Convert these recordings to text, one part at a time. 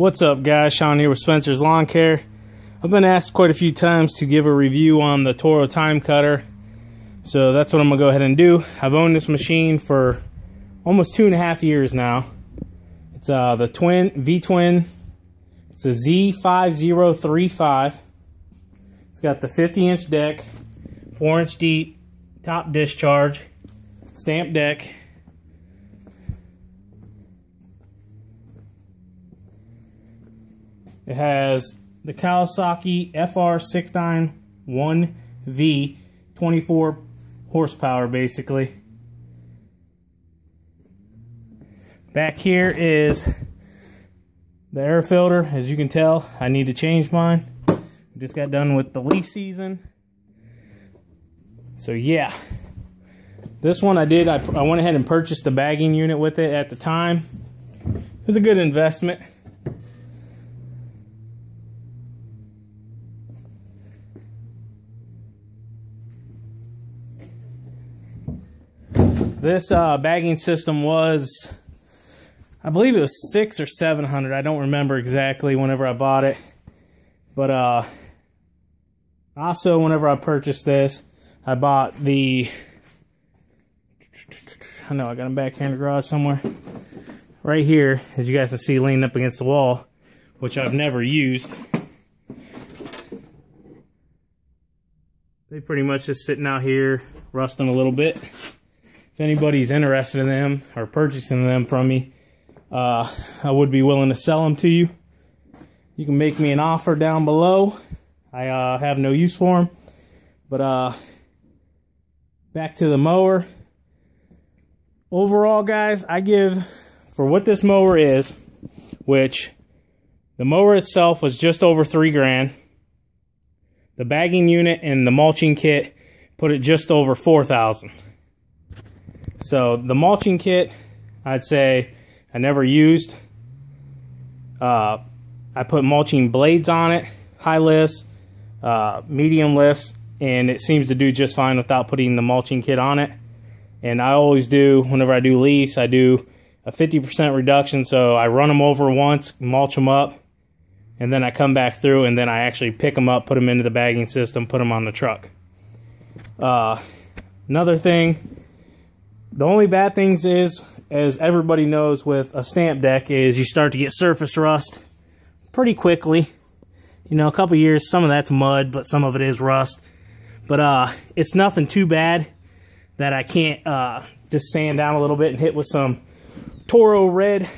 What's up, guys? Sean here with Spencer's Lawn Care. I've been asked quite a few times to give a review on the Toro Time Cutter, so that's what I'm gonna go ahead and do. I've owned this machine for almost 2.5 years now. It's the V-Twin. It's a Z5035. It's got the 50-inch deck, 4-inch deep, top discharge, stamped deck. It has the Kawasaki FR691V, 24 horsepower basically. Back here is the air filter. As you can tell, I need to change mine. Just got done with the leaf season. So yeah, this one I went ahead and purchased the bagging unit with it at the time. It was a good investment. This bagging system was, I believe it was $600 or $700. I don't remember exactly whenever I bought it. But also whenever I purchased this, I bought the, I know I got them back here in the garage somewhere. Right here, as you guys can see, leaning up against the wall, which I've never used. They pretty much just sitting out here rusting a little bit. If anybody's interested in them or purchasing them from me, I would be willing to sell them to you. You can make me an offer down below. I have no use for them. But back to the mower. Overall, guys, I give, for what this mower is, which the mower itself was just over $3 grand. The bagging unit and the mulching kit put it just over $4,000. So the mulching kit, I'd say I never used. I put mulching blades on it, high lifts, medium lifts, and it seems to do just fine without putting the mulching kit on it. And I always do, whenever I do leaves, I do a 50% reduction, so I run them over once, mulch them up, and then I come back through and then I actually pick them up, put them into the bagging system, put them on the truck. Another thing, the only bad things is, as everybody knows with a stamp deck, is you start to get surface rust pretty quickly. You know, a couple years, some of that's mud, but some of it is rust. But it's nothing too bad that I can't just sand down a little bit and hit with some Toro red,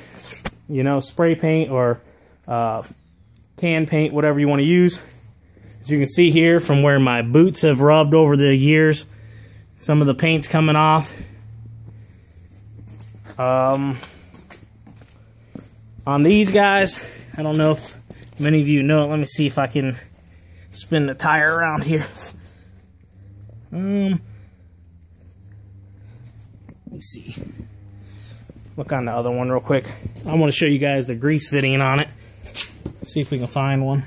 you know, spray paint or can paint, whatever you want to use. As you can see here, from where my boots have rubbed over the years, some of the paint's coming off. On these guys, I don't know if many of you know it. Let me see if I can spin the tire around here. Let me see. Look on the other one real quick. I want to show you guys the grease fitting on it. See if we can find one.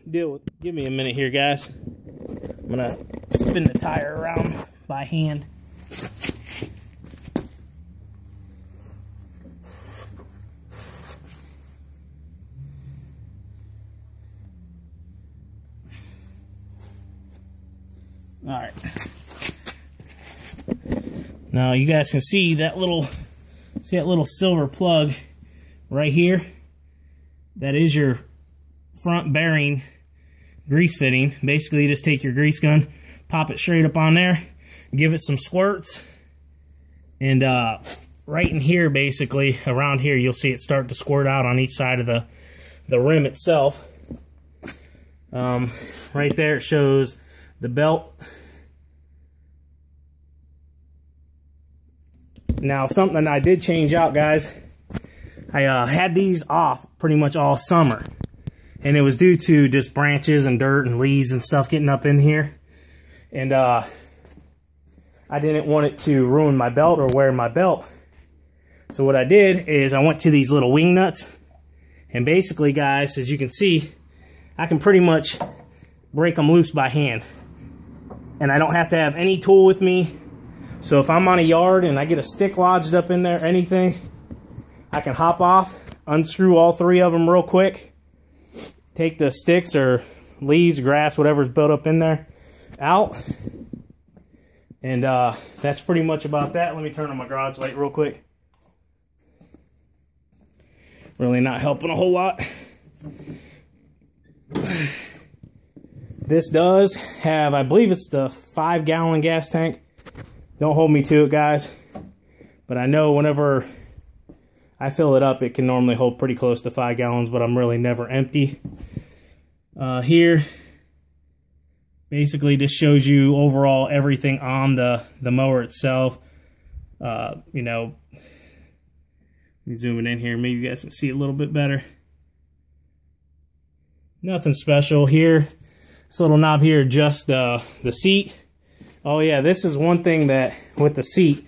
Give me a minute here, guys. I'm gonna spin the tire around by hand. Alright. Now you guys can see that little silver plug right here. That is your front bearing grease fitting. Basically, you just take your grease gun, pop it straight up on there, give it some squirts, and right in here, basically around here, you'll see it start to squirt out on each side of the rim itself. Right there it shows the belt. Now, something I did change out, guys. I had these off pretty much all summer, and it was due to just branches and dirt and leaves and stuff getting up in here. And I didn't want it to ruin my belt or wear my belt. So what I did is I went to these little wing nuts, and basically, guys, as you can see, I can pretty much break them loose by hand. And I don't have to have any tool with me. So if I'm on a yard and I get a stick lodged up in there, anything, I can hop off, unscrew all 3 of them real quick. Take the sticks or leaves, grass, whatever's built up in there out. And that's pretty much about that. Let me turn on my garage light real quick. Really not helping a whole lot. This does have, I believe it's the 5-gallon gas tank. Don't hold me to it, guys. But I know whenever I fill it up, it can normally hold pretty close to 5 gallons, but I'm really never empty. Here, basically just shows you overall everything on the mower itself. You know, let me zoom it in here. Maybe you guys can see it a little bit better. Nothing special here. This little knob here adjusts the seat. Oh yeah, this is one thing that with the seat,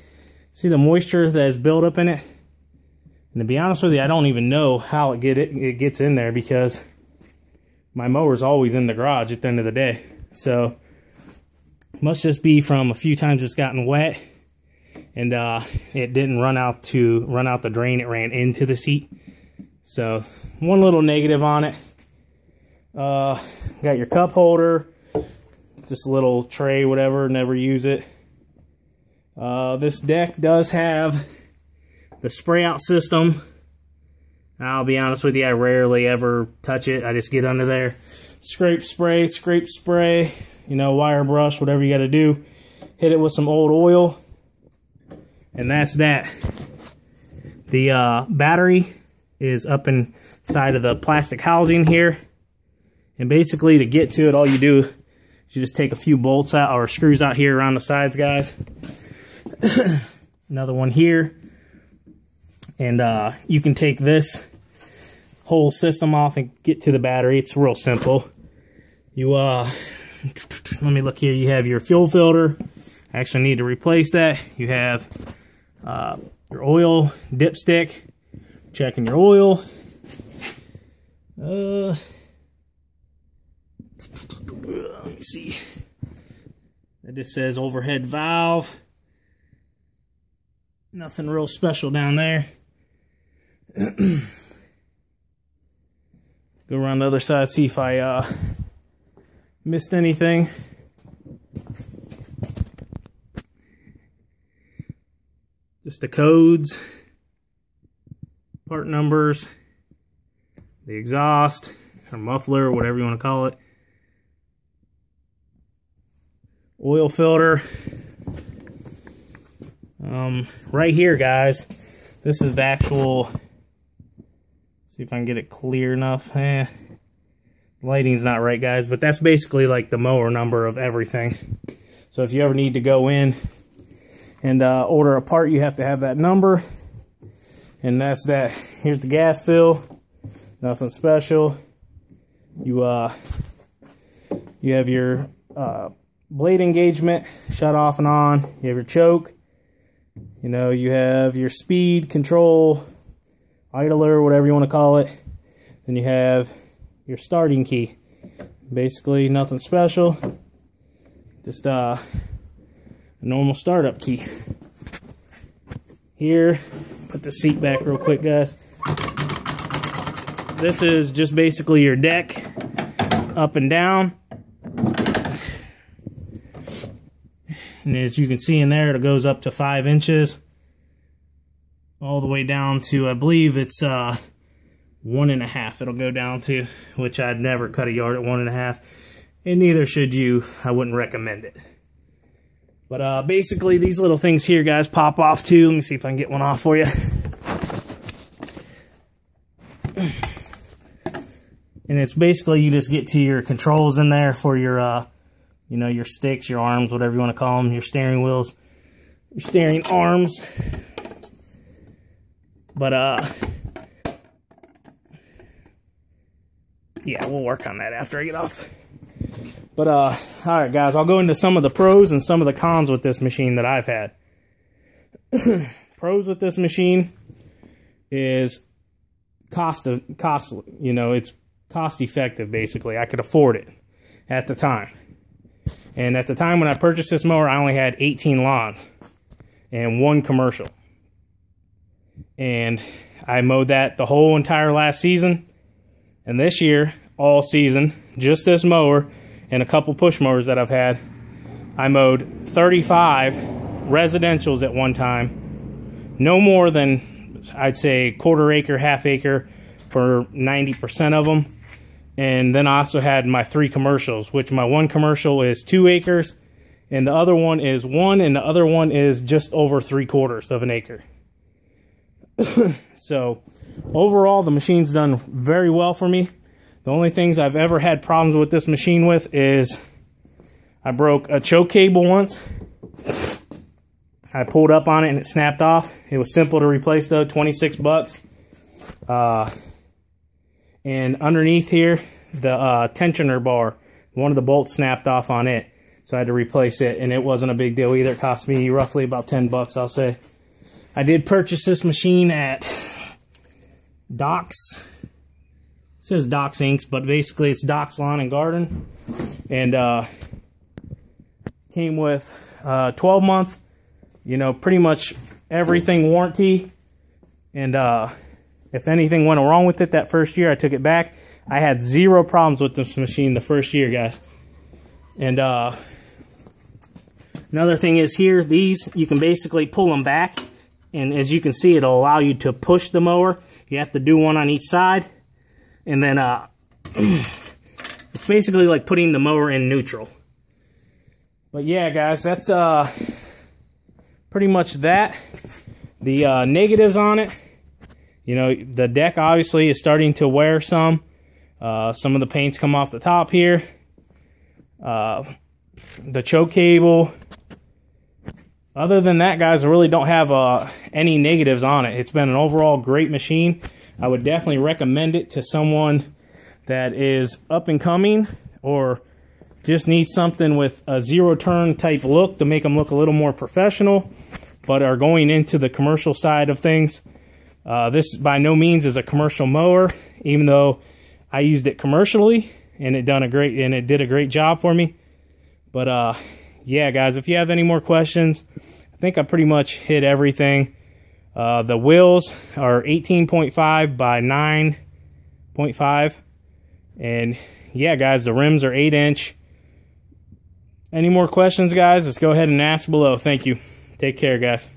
see the moisture that is built up in it? And to be honest with you, I don't even know how it gets in there, because my mower's always in the garage at the end of the day. So must just be from a few times it's gotten wet, and it didn't run out the drain. It ran into the seat. So one little negative on it. Got your cup holder, just a little tray, whatever, never use it. This deck does have the spray out system. I'll be honest with you, I rarely ever touch it. I just get under there, scrape spray, you know, wire brush, whatever you got to do. Hit it with some old oil, and that's that. The battery is up inside of the plastic housing here. And basically, to get to it, all you do is you just take a few bolts out, or screws out here around the sides, guys. Another one here. And you can take this whole system off and get to the battery. It's real simple. You, let me look here. You have your fuel filter. I actually need to replace that. You have your oil dipstick. Checking your oil. Let me see. It just says overhead valve. Nothing real special down there. Go around the other side, see if I missed anything. Just the codes, part numbers, the exhaust, or muffler, whatever you want to call it. Oil filter. Right here, guys, this is the actual, see if I can get it clear enough. Lighting's not right, guys, but that's basically like the mower number of everything. So if you ever need to go in and order a part, you have to have that number. And that's that. Here's the gas fill. Nothing special. You have your blade engagement, shut off and on. You have your choke. You know, you have your speed control, idler, whatever you want to call it. Then you have your starting key. Basically nothing special. Just a normal startup key. Here, put the seat back real quick, guys. This is just basically your deck, up and down. And as you can see in there, it goes up to 5 inches. All the way down to, I believe it's 1.5 it'll go down to, which I'd never cut a yard at 1.5. And neither should you. I wouldn't recommend it. But basically, these little things here, guys, pop off too. Let me see if I can get one off for you. And it's basically, you just get to your controls in there for your, you know, your sticks, your arms, whatever you want to call them, your steering wheels, your steering arms. But, yeah, we'll work on that after I get off. But, alright, guys, I'll go into some of the pros and some of the cons with this machine that I've had. Pros with this machine is costly, you know, it's cost effective, basically. I could afford it at the time. And at the time when I purchased this mower, I only had 18 lawns and 1 commercial. And I mowed that the whole entire last season. And this year, all season, just this mower and a couple push mowers that I've had, I mowed 35 residentials at one time. No more than, I'd say, quarter acre, half acre for 90% of them. And then I also had my 3 commercials, which my one commercial is 2 acres, and the other one is 1, and the other one is just over 3/4 of an acre. So overall, the machine's done very well for me. The only things I've ever had problems with this machine with is I broke a choke cable once. I pulled up on it and it snapped off. It was simple to replace though, 26 bucks. And underneath here, the tensioner bar, one of the bolts snapped off on it. So I had to replace it, and it wasn't a big deal either. It cost me roughly about 10 bucks, I'll say. I did purchase this machine at Doc's. It says Doc's Inc., but basically it's Doc's Lawn and Garden. And came with 12-month, you know, pretty much everything warranty. And if anything went wrong with it that first year, I took it back. I had 0 problems with this machine the first year, guys. And another thing is here, these, you can basically pull them back. And as you can see, it'll allow you to push the mower. You have to do one on each side. And then it's basically like putting the mower in neutral. But yeah, guys, that's pretty much that. The negatives on it, you know, the deck obviously is starting to wear some. Some of the paint's come off the top here. The choke cable. Other than that, guys, I really don't have any negatives on it. It's been an overall great machine. I would definitely recommend it to someone that is up and coming or just needs something with a zero-turn type look to make them look a little more professional, but are going into the commercial side of things. This by no means is a commercial mower, even though I used it commercially and it did a great job for me. But yeah, guys, if you have any more questions, I think I pretty much hit everything. The wheels are 18.5 by 9.5. And yeah, guys, the rims are 8-inch. Any more questions, guys? Let's go ahead and ask below. Thank you. Take care, guys.